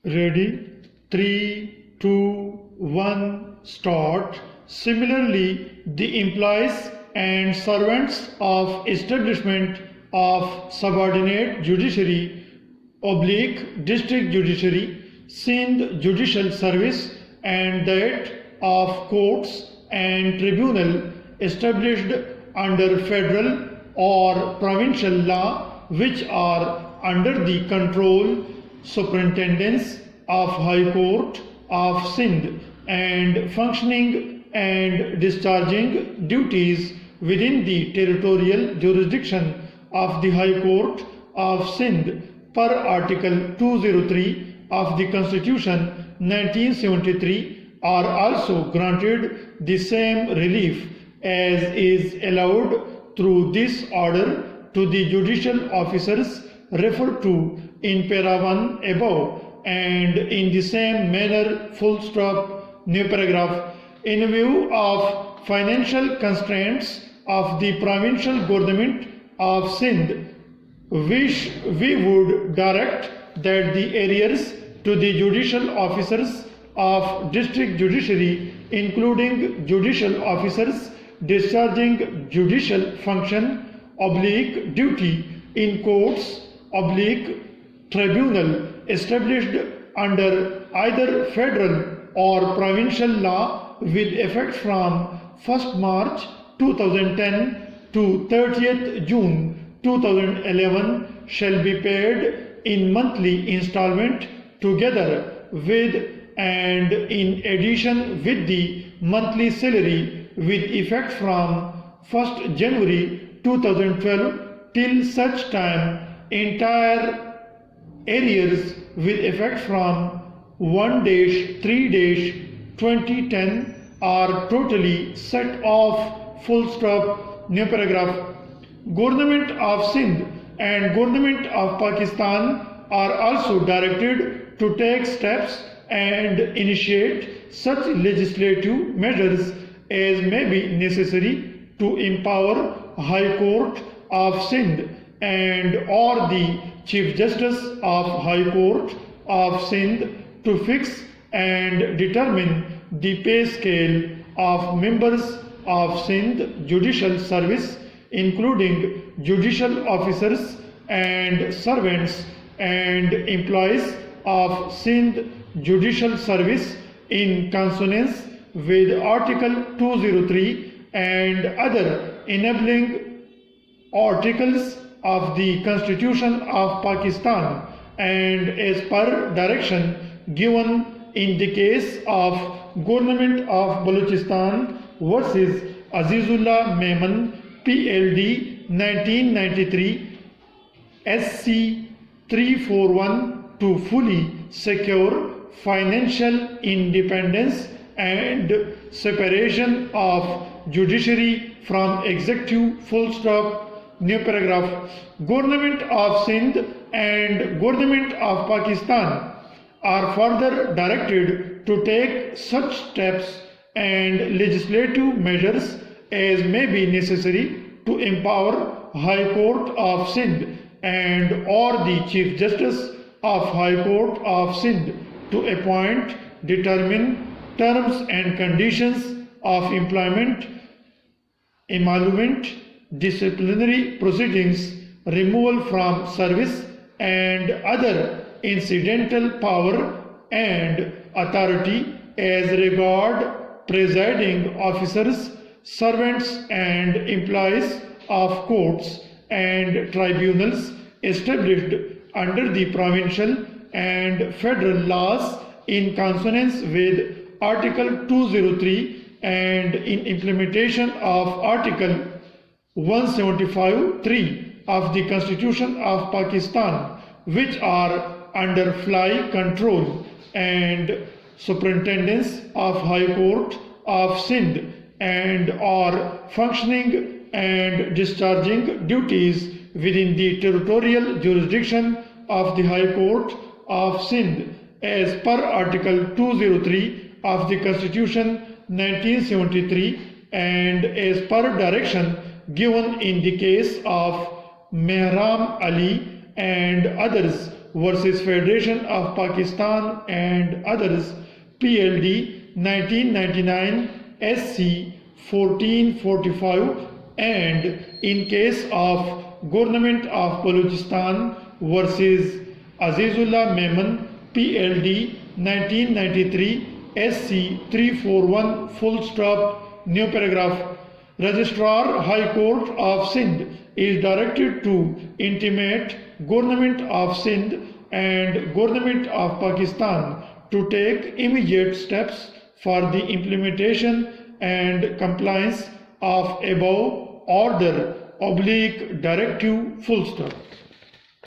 Ready? 3, 2, 1, start. Similarly, the employees and servants of establishment of subordinate judiciary oblique district judiciary, Sindh judicial service, and that of courts and tribunal established under federal or provincial law, which are under the control superintendence of High Court of Sindh and functioning and discharging duties within the territorial jurisdiction of the High Court of Sindh per Article 203 of the Constitution 1973 are also granted the same relief as is allowed through this order to the judicial officers referred to in para 1 above, and in the same manner full stop new paragraph. In view of financial constraints of the provincial government of Sindh, we would direct that the arrears to the judicial officers of district judiciary, including judicial officers discharging judicial function oblique duty in courts oblique tribunal established under either federal or provincial law with effect from 1st March 2010 to 30th June 2011 shall be paid in monthly installment together with and in addition with the monthly salary with effect from 1st January 2012 till such time entire arrears with effect from 1-3-2010 are totally set off. Full stop new paragraph. Government of Sindh and Government of Pakistan are also directed to take steps and initiate such legislative measures as may be necessary to empower High Court of Sindh and or the Chief Justice of High Court of Sindh to fix and determine the pay scale of members of Sindh Judicial Service, including judicial officers and servants and employees of Sindh Judicial Service in consonance with Article 203 and other enabling articles of the Constitution of Pakistan, and as per direction given in the case of Government of Balochistan versus Azizullah Memon PLD 1993 SC 341 to fully secure financial independence and separation of judiciary from executive. Full stop new paragraph. Government of Sindh and Government of Pakistan are further directed to take such steps and legislative measures as may be necessary to empower High Court of Sindh and or the Chief Justice of High Court of Sindh to appoint, determine terms and conditions of employment, emolument, disciplinary proceedings, removal from service, and other incidental power and authority as regard presiding officers, servants and employees of courts and tribunals established under the provincial and federal laws in consonance with Article 203 and in implementation of Article 175(3) of the Constitution of Pakistan, which are under fly control and superintendence of High Court of Sindh and are functioning and discharging duties within the territorial jurisdiction of the High Court of Sindh as per Article 203 of the Constitution 1973 and as per direction given in the case of Mehram Ali and others versus Federation of Pakistan and others, PLD 1999 SC 1445, and in case of Government of Balochistan versus Azizullah Memon, PLD 1993 SC 341 full stop, new paragraph. Registrar High Court of Sindh is directed to intimate Government of Sindh and Government of Pakistan to take immediate steps for the implementation and compliance of above order / directive full stop.